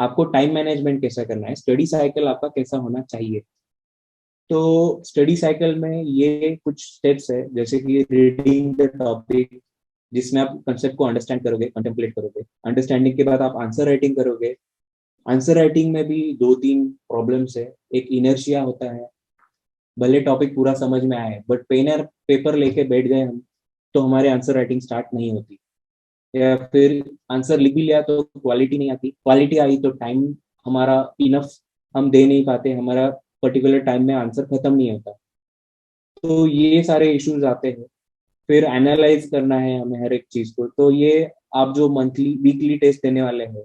आपको time management कैसा करना है, स्टडी साइकिल आपका कैसा होना चाहिए। तो स्टडी साइकिल में ये कुछ स्टेप्स है, जैसे कि रीडिंग द टॉपिक, जिसमें आप कंसेप्ट को अंडरस्टैंड करोगे, कंटेम्पलेट करोगे। अंडरस्टैंडिंग के बाद आप आंसर राइटिंग करोगे। आंसर राइटिंग में भी दो तीन प्रॉब्लम्स है। एक इनर्शिया होता है, भले टॉपिक पूरा समझ में आए बट पेन और पेपर लेके बैठ गए हम, तो हमारे आंसर राइटिंग स्टार्ट नहीं होती। या फिर आंसर लिख भी लिया तो क्वालिटी नहीं आती, क्वालिटी आई तो टाइम हमारा इनफ हम दे नहीं पाते, हमारा पर्टिकुलर टाइम में आंसर खत्म नहीं होता। तो ये सारे इश्यूज आते हैं। फिर एनालाइज करना है हमें हर एक चीज को। तो ये आप जो मंथली वीकली टेस्ट देने वाले हैं,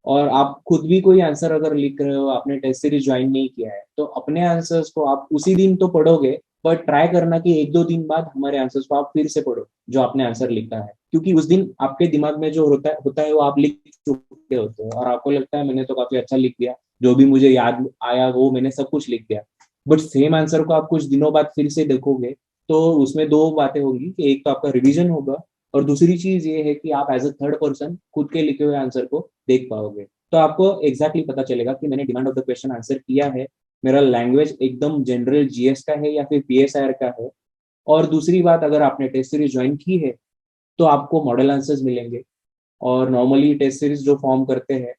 और आप खुद भी कोई आंसर अगर लिख रहे हो, आपने टेस्ट सीरीज ज्वाइन नहीं किया है, तो अपने आंसर्स को आप उसी दिन तो पढ़ोगे, पर ट्राई करना कि एक दो दिन बाद हमारे आंसर्स को आप फिर से पढ़ो जो आपने आंसर लिखा है, क्योंकि उस दिन आपके दिमाग में जो होता है वो आप लिख चुके होते हो, और आपको लगता है मैंने तो काफी अच्छा लिख दिया, जो भी मुझे याद आया वो मैंने सब कुछ लिख दिया। बट सेम आंसर को आप कुछ दिनों बाद फिर से देखोगे, तो उसमें दो बातें होंगी कि एक तो आपका रिवीजन होगा, और दूसरी चीज ये है कि आप एज अ थर्ड पर्सन खुद के लिखे हुए आंसर को देख पाओगे। तो आपको एग्जैक्टली पता चलेगा कि मैंने demand of the question answer किया है, मेरा लैंग्वेज एकदम जनरल जीएस का है या फिर पीएसआर का है। और दूसरी बात, अगर आपने टेस्ट सीरीज ज्वाइन की है तो आपको मॉडल आंसर्स मिलेंगे। और नॉर्मली टेस्ट सीरीज जो फॉर्म करते हैं,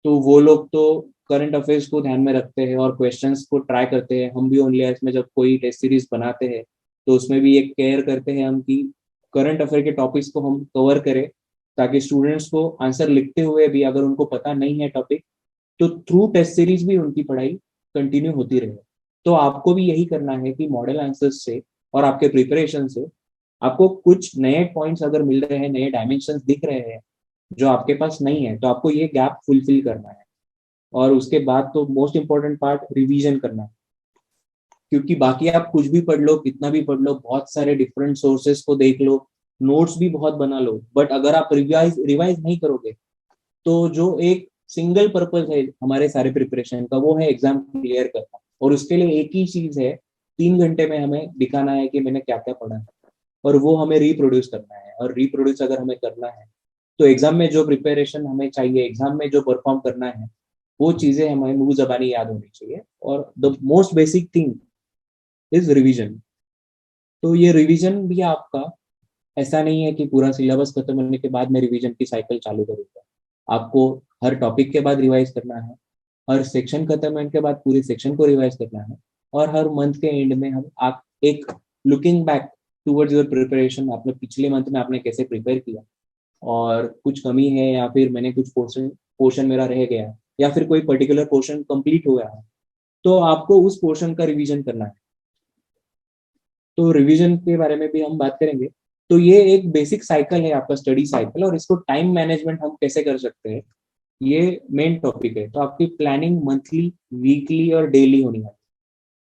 तो वो लोग तो करंट अफेयर्स को ध्यान में रखते हैं और क्वेश्चंस को ट्राई करते हैं। हम भी ओनली इसमें जब कोई टेस्ट सीरीज बनाते हैं, तो उसमें भी एक केयर करते हैं हम कि करंट अफेयर के टॉपिक्स को हम कवर करें, ताकि स्टूडेंट्स को आंसर लिखते हुए भी अगर उनको पता नहीं है टॉपिक, तो थ्रू टेस्ट सीरीज भी उनकी पढ़ाई कंटिन्यू होती रहे। तो आपको भी यही करना है कि मॉडल आंसर्स से और आपके प्रिपरेशन से आपको कुछ नए पॉइंट्स अगर मिल रहे हैं, नए डायमेंशन दिख रहे हैं जो आपके पास नहीं है, तो आपको ये गैप फुलफिल करना है। और उसके बाद तो मोस्ट इंपॉर्टेंट पार्ट रिवीजन करना है, क्योंकि बाकी आप कुछ भी पढ़ लो, कितना भी पढ़ लो, बहुत सारे डिफरेंट सोर्सेस को देख लो, नोट्स भी बहुत बना लो, बट अगर आप रिवाइज रिवाइज नहीं करोगे, तो जो एक सिंगल पर्पज है हमारे सारे प्रिपरेशन का, वो है एग्जाम क्लियर करना। और उसके लिए एक ही चीज है, 3 घंटे में हमें दिखाना है कि मैंने क्या क्या पढ़ा है, और वो हमें रिप्रोड्यूस करना है। और रिप्रोड्यूस अगर हमें करना है, तो एग्जाम में जो प्रिपरेशन हमें चाहिए, एग्जाम में जो परफॉर्म करना है, वो चीजें हमें मुंह जबानी याद होनी चाहिए। और the most basic thing is revision. तो ये रिवीजन भी आपका ऐसा नहीं है कि पूरा सिलेबस खत्म होने के बाद मैं रिवीजन की साइकिल चालू करूंगा। आपको हर टॉपिक के बाद रिवाइज करना है, हर सेक्शन खत्म होने के बाद पूरे सेक्शन को रिवाइज करना है, और हर मंथ के एंड में हम आप एक looking back towards your preparation, आपने पिछले मंथ में आपने कैसे प्रिपेयर किया, और कुछ कमी है या फिर मैंने कुछ पोर्शन पोर्शन मेरा रह गया, या फिर कोई पर्टिकुलर पोर्शन कंप्लीट हो गया है, तो आपको उस पोर्शन का रिवीजन करना है। तो रिवीजन के बारे में भी हम बात करेंगे। तो ये एक बेसिक साइकिल है आपका, स्टडी साइकिल, और इसको टाइम मैनेजमेंट हम कैसे कर सकते हैं, ये मेन टॉपिक है। तो आपकी प्लानिंग मंथली, वीकली और डेली होनी है।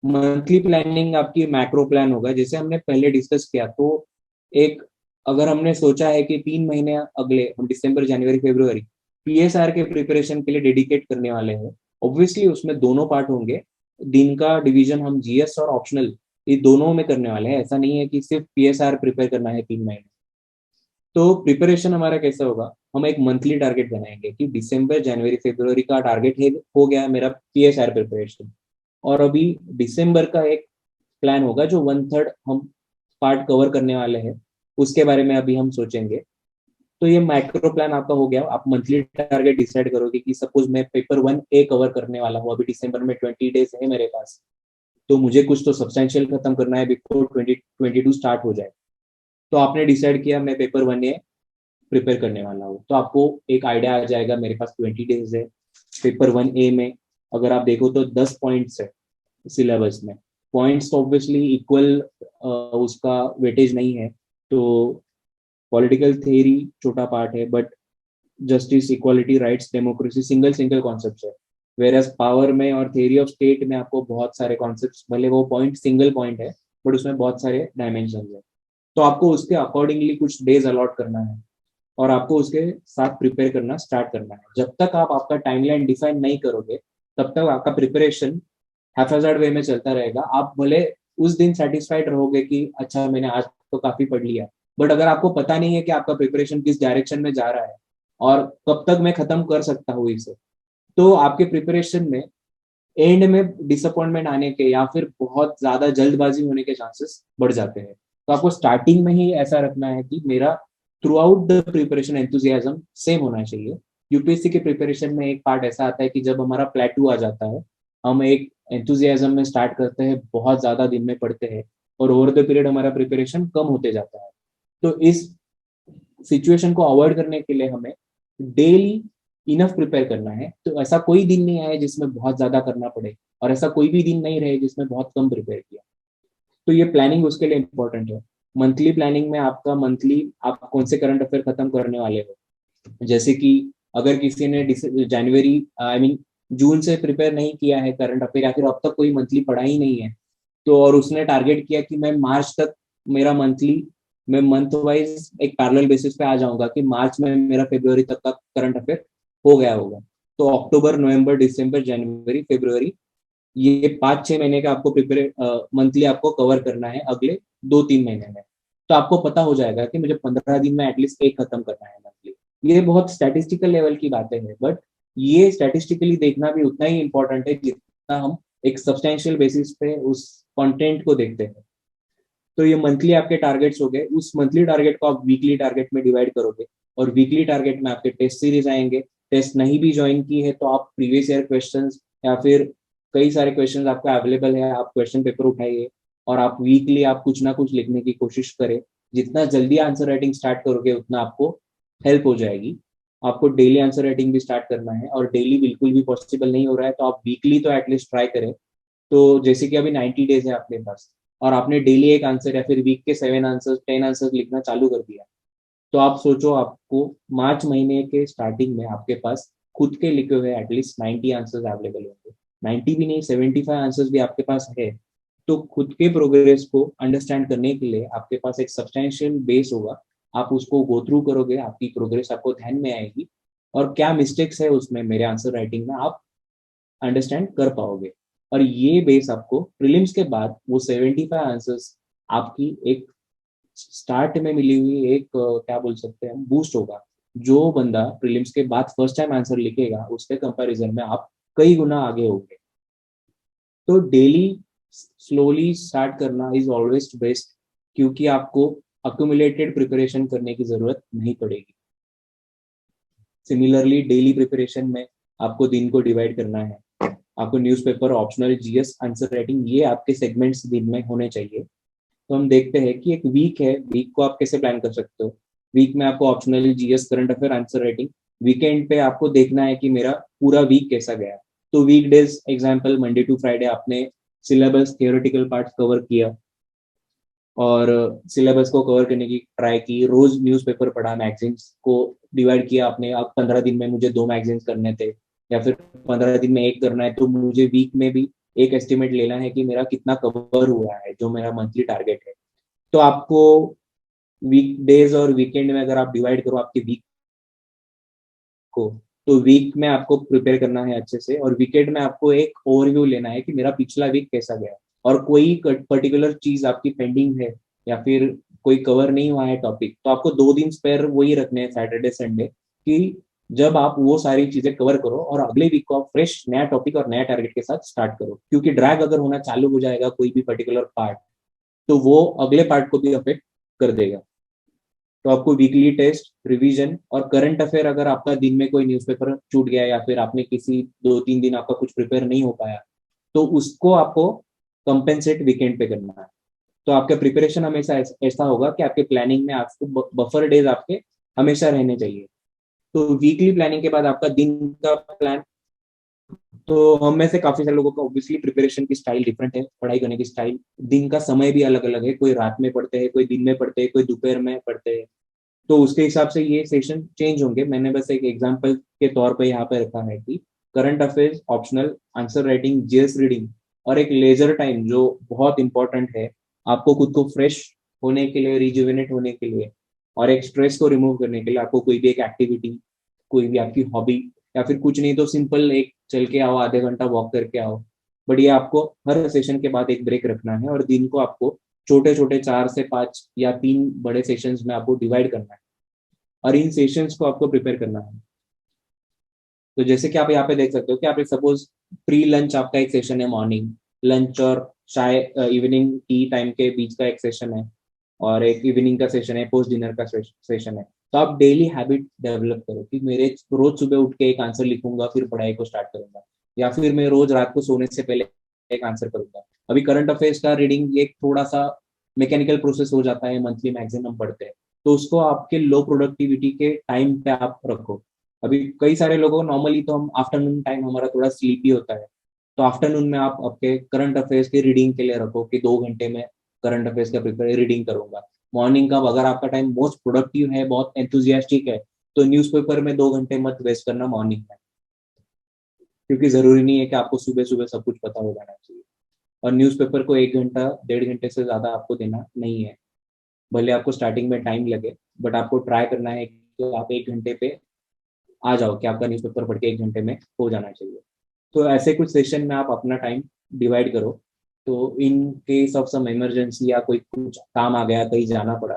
मंथली प्लानिंग आपकी मैक्रो प्लान होगा, जैसे हमने पहले डिस्कस किया। तो एक, अगर हमने सोचा है कि 3 महीने अगले हम दिसंबर जनवरी फरवरी पीएसआर के प्रिपरेशन के लिए डेडिकेट करने वाले हैं, ऑब्वियसली उसमें दोनों पार्ट होंगे। दिन का डिवीजन हम जीएस और ऑप्शनल, ये दोनों में करने वाले हैं। ऐसा नहीं है कि सिर्फ पीएसआर प्रिपेयर करना है 3 महीने। तो प्रिपरेशन हमारा कैसा होगा, हम एक मंथली टारगेट बनाएंगे कि दिसंबर जनवरी फरवरी का टारगेट है, हो गया मेरा पीएसआर प्रिपरेशन। और अभी दिसंबर का एक प्लान होगा जो 1/3 हम पार्ट कवर करने वाले हैं, उसके बारे में अभी हम सोचेंगे। तो ये माइक्रो प्लान आपका हो गया। आप मंथली टारगेट डिसाइड करोगे कि सपोज मैं पेपर 1A कवर करने वाला हूँ, अभी दिसंबर में 20 डेज है मेरे पास, तो मुझे कुछ तो सब्सटेंशियल खत्म करना है बिफोर 2022 स्टार्ट हो जाए। तो आपने डिसाइड किया मैं पेपर 1A प्रिपेयर करने वाला हूँ, तो आपको एक आइडिया आ जाएगा मेरे पास 20 डेज है। पेपर 1A में अगर आप देखो तो 10 पॉइंट्स है सिलेबस में। पॉइंट्स तो ऑब्वियसली इक्वल उसका वेटेज नहीं है। तो पॉलिटिकल थ्योरी छोटा पार्ट है, but justice, equality, rights, democracy single single concept है। वेर एज पावर में और थ्योरी ऑफ स्टेट में आपको बहुत सारे कॉन्सेप्ट, भले वो पॉइंट सिंगल पॉइंट है, बट उसमें बहुत सारे डायमेंशन है। तो आपको उसके अकॉर्डिंगली कुछ डेज अलॉट करना है, और आपको उसके साथ प्रिपेयर करना स्टार्ट करना है। जब तक आप आपका टाइमलाइन डिफाइन नहीं करोगे, तब तक आपका प्रिपरेशन हैफेजार्ड वे में चलता रहेगा। आप भले उस दिन सेटिस्फाइड रहोगे कि अच्छा मैंने आज तो काफी पढ़ लिया, बट अगर आपको पता नहीं है कि आपका प्रिपरेशन किस डायरेक्शन में जा रहा है, और कब तक मैं खत्म कर सकता हूँ इसे। तो आपके प्रिपरेशन में एंड में डिसअपॉइंटमेंट आने के या फिर बहुत ज्यादा जल्दबाजी होने के चांसेस बढ़ जाते हैं। तो आपको स्टार्टिंग में ही ऐसा रखना है कि मेरा through out the preparation enthusiasm same होना चाहिए। यूपीएससी के प्रिपरेशन में एक पार्ट ऐसा आता है कि जब हमारा प्लेटू आ जाता है, हम एक एंथुजियाज्म में स्टार्ट करते हैं, बहुत ज्यादा दिन में पढ़ते हैं, और ओवर द पीरियड हमारा प्रिपरेशन कम होते जाता है। तो इस सिचुएशन को अवॉइड करने के लिए हमें डेली इनफ प्रिपेयर करना है। तो ऐसा कोई दिन नहीं आए जिसमें बहुत ज्यादा करना पड़े, और ऐसा कोई भी दिन नहीं रहे जिसमें बहुत कम प्रिपेयर किया। तो ये प्लानिंग उसके लिए इंपॉर्टेंट है। मंथली प्लानिंग में आपका मंथली आप कौन से करंट अफेयर खत्म करने वाले हो। जैसे कि अगर किसी ने जनवरी आई मीन जून से प्रिपेयर नहीं किया है करंट अफेयर, या फिर अब तक कोई मंथली पढ़ा ही नहीं है, तो और उसने टारगेट किया कि मैं मार्च तक मेरा मंथली, मैं मंथ वाइज एक पैरेलल बेसिस पे आ जाऊंगा कि मार्च में मेरा फरवरी तक का करंट अफेयर हो गया होगा। तो अक्टूबर, नवंबर, दिसंबर, जनवरी, फरवरी, ये 5-6 महीने का आपको प्रिपेयर मंथली आपको कवर करना है अगले 2-3 महीने में। तो आपको पता हो जाएगा कि मुझे 15 दिन में एटलीस्ट एक खत्म करना है मंथली। ये बहुत स्टैटिस्टिकल लेवल की बातें हैं, बट ये स्टैटिस्टिकली देखना भी उतना ही इंपॉर्टेंट है जितना हम एक सब्सटेंशियल बेसिस पे उस कंटेंट को देखते हैं। तो ये मंथली आपके टारगेट्स हो गए। उस मंथली टारगेट को आप वीकली टारगेट में डिवाइड करोगे, और वीकली टारगेट में आपके टेस्ट सीरीज आएंगे। टेस्ट नहीं भी ज्वाइन की है तो आप प्रीवियस ईयर क्वेश्चंस या फिर कई सारे क्वेश्चंस आपका अवेलेबल है, आप क्वेश्चन पेपर उठाइए और आप वीकली आप कुछ ना कुछ लिखने की कोशिश करें। जितना जल्दी आंसर राइटिंग स्टार्ट करोगे उतना आपको हेल्प हो जाएगी। आपको डेली आंसर राइटिंग भी स्टार्ट करना है, और डेली बिल्कुल भी पॉसिबल नहीं हो रहा है तो आप वीकली तो एटलीस्ट ट्राई करें। तो जैसे कि अभी 90 डेज है आपके पास, और आपने डेली एक आंसर या फिर वीक के 7 आंसर 10 आंसर लिखना चालू कर दिया, तो आप सोचो आपको मार्च महीने के स्टार्टिंग में आपके पास खुद के लिखे हुए एटलीस्ट 90 आंसर्स अवेलेबल होंगे। 90 भी नहीं, 75 आंसर्स भी आपके पास है। तो खुद के प्रोग्रेस को अंडरस्टैंड करने के लिए आपके पास एक सब्सटेंशियल बेस होगा। आप उसको गो थ्रू करोगे, आपकी प्रोग्रेस आपको ध्यान में आएगी, और क्या मिस्टेक्स है उसमें मेरे आंसर राइटिंग में आप अंडरस्टैंड कर पाओगे। और ये बेस आपको प्रीलिम्स के बाद वो 75 आंसर्स आपकी एक स्टार्ट में मिली हुई एक क्या बोल सकते हैं बूस्ट होगा। जो बंदा प्रीलिम्स के बाद फर्स्ट टाइम आंसर लिखेगा उसके कंपैरिजन में आप कई गुना आगे होंगे। तो डेली स्लोली स्टार्ट करना इज ऑलवेज बेस्ट, क्योंकि आपको अक्यूमुलेटेड प्रिपरेशन करने की जरूरत नहीं पड़ेगी। सिमिलरली डेली प्रिपरेशन में आपको दिन को डिवाइड करना है। आपको newspaper, optional, GS, answer writing, ये आपके सेगमेंट्स दिन में होने चाहिए। तो हम देखते हैं कि एक वीक है, वीक को आप कैसे प्लान कर सकते हो। वीक में आपको optional, GS, current affair, answer writing. Weekend पे आपको देखना है कि मेरा पूरा वीक कैसा गया। तो week days example Monday to Friday आपने सिलेबस थियोरेटिकल पार्ट कवर किया, और सिलेबस को कवर करने की ट्राई की, रोज न्यूज़पेपर पढ़ा, मैगजीन्स को डिवाइड किया आपने। अब 15 दिन में मुझे 2 मैगजीन्स करने थे, या फिर 15 दिन में एक करना है, तो मुझे वीक में भी एक एस्टिमेट लेना है कि मेरा कितना कवर हुआ है, जो मेरा मंथली टारगेट है। तो आपको वीक डेज और वीकेंड में अगर आप डिवाइड करो आपके वीक को, तो वीक में आपको प्रिपेयर करना है अच्छे से, और वीकेंड में आपको एक ओवरव्यू लेना है कि मेरा पिछला वीक कैसा गया। और कोई पर्टिकुलर चीज आपकी पेंडिंग है, या फिर कोई कवर नहीं हुआ है टॉपिक, तो आपको 2 दिन स्पेयर वही रखने हैं, सैटरडे संडे, कि जब आप वो सारी चीजें कवर करो और अगले वीक को आप फ्रेश नया टॉपिक और नया टारगेट के साथ स्टार्ट करो। क्योंकि ड्रैग अगर होना चालू हो जाएगा कोई भी पर्टिकुलर पार्ट, तो वो अगले पार्ट को भी अफेक्ट कर देगा। तो आपको वीकली टेस्ट, रिवीजन और करंट अफेयर, अगर आपका दिन में कोई न्यूज़पेपर छूट गया या फिर आपने किसी 2-3 दिन आपका कुछ प्रिपेयर नहीं हो पाया, तो उसको आपको कंपेंसेट वीकेंड पे करना है। तो आपका प्रिपरेशन हमेशा ऐसा होगा कि आपके प्लानिंग में आपको बफर डेज आपके हमेशा रहने चाहिए। तो वीकली प्लानिंग के बाद आपका दिन का प्लान। तो हम में से काफी सारे लोगों का ऑब्वियसली प्रिपरेशन की स्टाइल डिफरेंट है, पढ़ाई करने की स्टाइल, दिन का समय भी अलग अलग है। कोई रात में पढ़ते हैं, कोई दिन में पढ़ते हैं, कोई दोपहर में पढ़ते हैं। तो उसके हिसाब से ये सेशन चेंज होंगे। मैंने बस एक एग्जांपल के तौर पे यहाँ पे रखा है कि current affairs, optional, answer writing, GS reading, और एक लेजर टाइम जो बहुत इंपॉर्टेंट है आपको खुद को फ्रेश होने के लिए, रिजुविनेट होने के लिए, और एक स्ट्रेस को रिमूव करने के लिए आपको कोई भी एक एक्टिविटी, कोई भी आपकी हॉबी, या फिर कुछ नहीं तो सिंपल एक चल के आओ, आधे घंटा वॉक करके आओ। बट ये आपको हर सेशन के बाद एक ब्रेक रखना है, और दिन को आपको छोटे छोटे 4 से 5 या 3 बड़े सेशंस में आपको डिवाइड करना है। और इन सेशंस को आपको प्रिपेयर करना है। तो जैसे कि आप यहाँ पे देख सकते हो कि आप सपोज प्री लंच आपका एक सेशन है, मॉर्निंग लंच और चाय इवनिंग टी टाइम के बीच का एक सेशन है, और एक इवनिंग का सेशन है, पोस्ट डिनर का सेशन है। तो आप डेली हैबिट डेवलप करो कि मेरे रोज सुबह उठ के एक आंसर लिखूंगा फिर पढ़ाई को स्टार्ट करूंगा, या फिर मैं रोज रात को सोने से पहले एक आंसर करूंगा। अभी करंट अफेयर्स का रीडिंग एक थोड़ा सा मैकेनिकल प्रोसेस हो जाता है, मंथली मैक्सिमम पढ़ते हैं, तो उसको आपके लो प्रोडक्टिविटी के टाइम पे आप रखो। अभी कई सारे लोगों को नॉर्मली तो हम आफ्टरनून टाइम हमारा थोड़ा स्लीपी होता है, तो आफ्टरनून में आप आपके करंट अफेयर्स की रीडिंग के लिए रखो कि 2 घंटे में करंट अफेयर्स का प्रिपेयर रीडिंग करूंगा। मॉर्निंग का अगर आपका टाइम मोस्ट प्रोडक्टिव है, बहुत एंथुजियास्टिक है, तो न्यूज़पेपर में 2 घंटे मत वेस्ट करना मॉर्निंग में, क्योंकि जरूरी नहीं है कि आपको सुबह सुबह सब कुछ पता हो जाना चाहिए। और न्यूज़पेपर को 1 घंटा 1.5 घंटे से ज्यादा आपको देना नहीं है। भले आपको स्टार्टिंग में टाइम लगे, बट आपको ट्राई करना है कि आप 1 घंटे पे आ जाओ कि आपका न्यूज़पेपर पढ़ के 1 घंटे में हो जाना चाहिए। तो ऐसे कुछ सेशन में आप अपना टाइम डिवाइड करो। तो in case of some emergency या कोई कुछ काम आ गया, कहीं जाना पड़ा,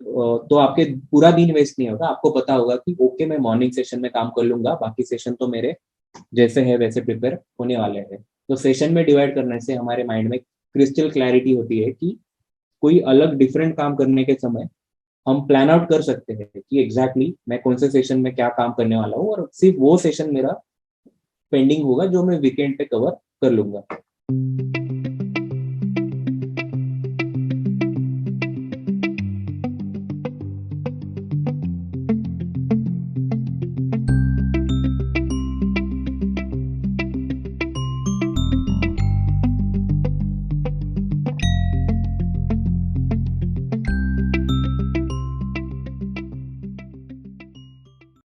तो आपके पूरा दिन वेस्ट नहीं होगा। आपको पता होगा कि ओके मैं मॉर्निंग सेशन में काम कर लूंगा, बाकी सेशन तो मेरे जैसे है वैसे प्रिपेयर होने वाले हैं। तो सेशन में डिवाइड करने से हमारे माइंड में क्रिस्टल क्लैरिटी होती है कि कोई अलग डिफरेंट काम करने के समय हम प्लान आउट कर सकते हैं कि एग्जैक्टली मैं कौन से सेशन में क्या काम करने वाला हूँ, और सिर्फ वो सेशन मेरा पेंडिंग होगा जो मैं वीकेंड पे कवर कर लूंगा।